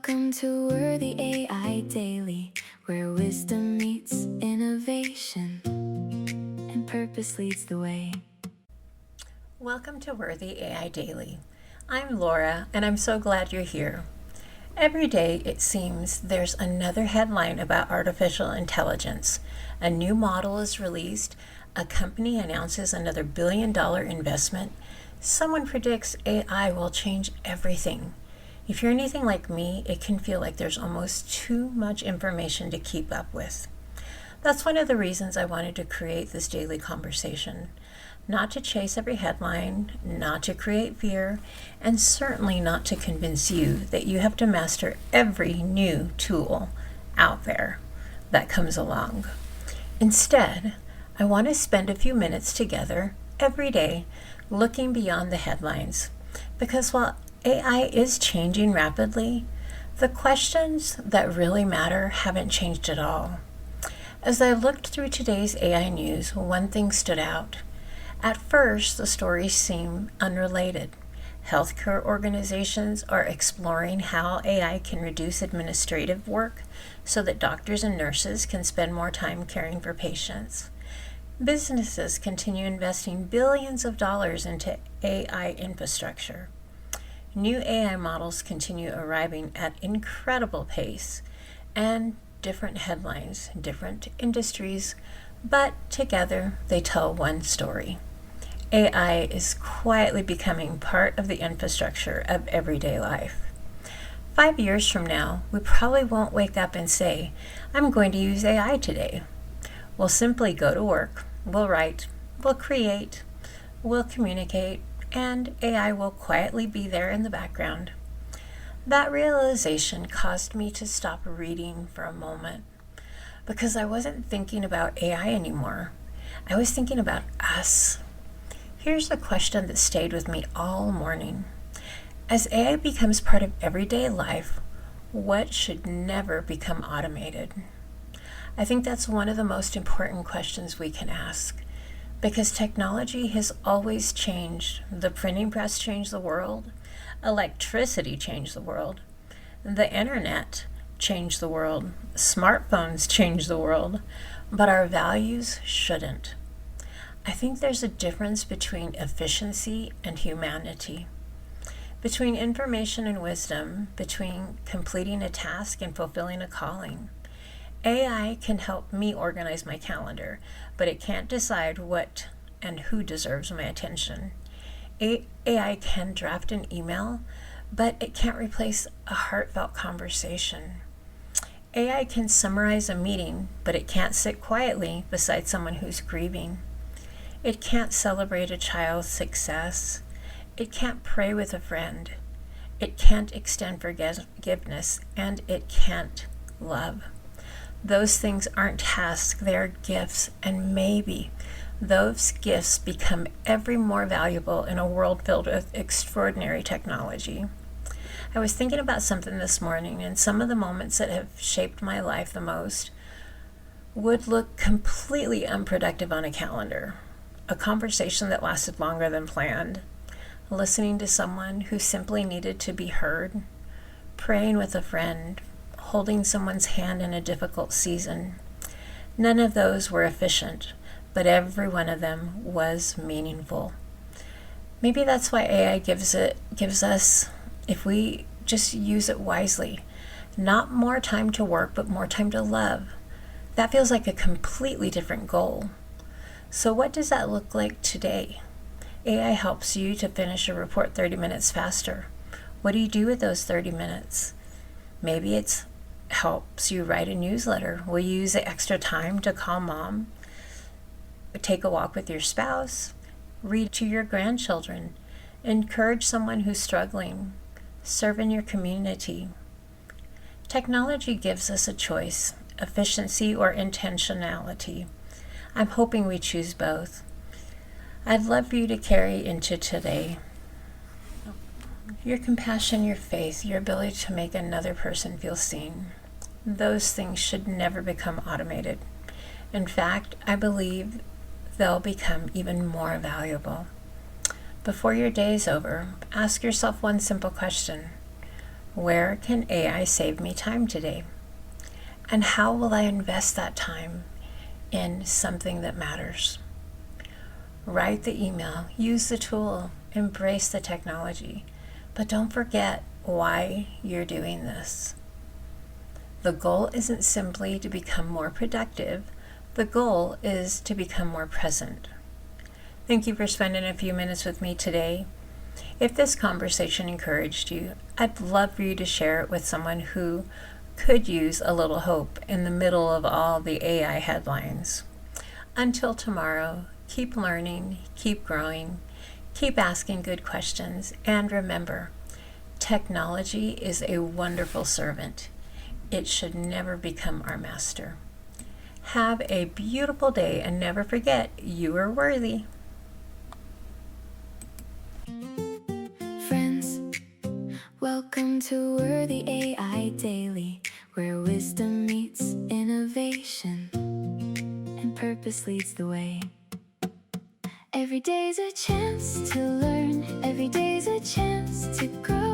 Welcome to Worthy AI Daily, where wisdom meets innovation and purpose leads the way. Welcome to Worthy AI Daily. I'm Laura, and I'm so glad you're here. Every day, it seems, there's another headline about artificial intelligence. A new model is released, a company announces another billion-dollar investment, someone predicts AI will change everything. If you're anything like me, it can feel like there's almost too much information to keep up with. That's one of the reasons I wanted to create this daily conversation. Not to chase every headline, not to create fear, and certainly not to convince you that you have to master every new tool out there that comes along. Instead, I want to spend a few minutes together every day looking beyond the headlines, because while AI is changing rapidly, the questions that really matter haven't changed at all. As I looked through today's AI news, one thing stood out. At first, the stories seem unrelated. Healthcare organizations are exploring how AI can reduce administrative work so that doctors and nurses can spend more time caring for patients. Businesses continue investing billions of dollars into AI infrastructure. New AI models continue arriving at incredible pace, and different headlines, different industries, but together they tell one story. AI is quietly becoming part of the infrastructure of everyday life. 5 years from now, we probably won't wake up and say, I'm going to use AI today. We'll simply go to work, we'll write, we'll create, we'll communicate, and AI will quietly be there in the background. That realization caused me to stop reading for a moment, because I wasn't thinking about AI anymore. I was thinking about us. Here's a question that stayed with me all morning. As AI becomes part of everyday life, what should never become automated? I think that's one of the most important questions we can ask, because technology has always changed. The printing press changed the world. Electricity changed the world. The internet changed the world. Smartphones changed the world. But our values shouldn't. I think there's a difference between efficiency and humanity, between information and wisdom, between completing a task and fulfilling a calling. AI can help me organize my calendar, but it can't decide what and who deserves my attention. AI can draft an email, but it can't replace a heartfelt conversation. AI can summarize a meeting, but it can't sit quietly beside someone who's grieving. It can't celebrate a child's success. It can't pray with a friend. It can't extend forgiveness, and it can't love. Those things aren't tasks, they're gifts, and maybe those gifts become every more valuable in a world filled with extraordinary technology. I was thinking about something this morning, and some of the moments that have shaped my life the most would look completely unproductive on a calendar. A conversation that lasted longer than planned, listening to someone who simply needed to be heard, praying with a friend, holding someone's hand in a difficult season. None of those were efficient, but every one of them was meaningful. Maybe that's why AI gives us, if we just use it wisely, not more time to work, but more time to love. That feels like a completely different goal. So what does that look like today? AI helps you to finish a report 30 minutes faster. What do you do with those 30 minutes? Maybe it helps you write a newsletter. Will you use the extra time to call mom, take a walk with your spouse, read to your grandchildren, encourage someone who's struggling, serve in your community? Technology gives us a choice, efficiency or intentionality. I'm hoping we choose both. I'd love for you to carry into today your compassion, your faith, your ability to make another person feel seen. Those things should never become automated. In fact, I believe they'll become even more valuable. Before your day is over, ask yourself one simple question. Where can AI save me time today? And how will I invest that time in something that matters? Write the email, use the tool, embrace the technology, but don't forget why you're doing this. The goal isn't simply to become more productive, the goal is to become more present. Thank you for spending a few minutes with me today. If this conversation encouraged you, I'd love for you to share it with someone who could use a little hope in the middle of all the AI headlines. Until tomorrow, keep learning, keep growing, keep asking good questions, and remember, technology is a wonderful servant. It should never become our master. Have a beautiful day and never forget, you are worthy. Friends, welcome to Worthy AI Daily, where wisdom meets innovation and purpose leads the way. Every day's a chance to learn, every day's a chance to grow.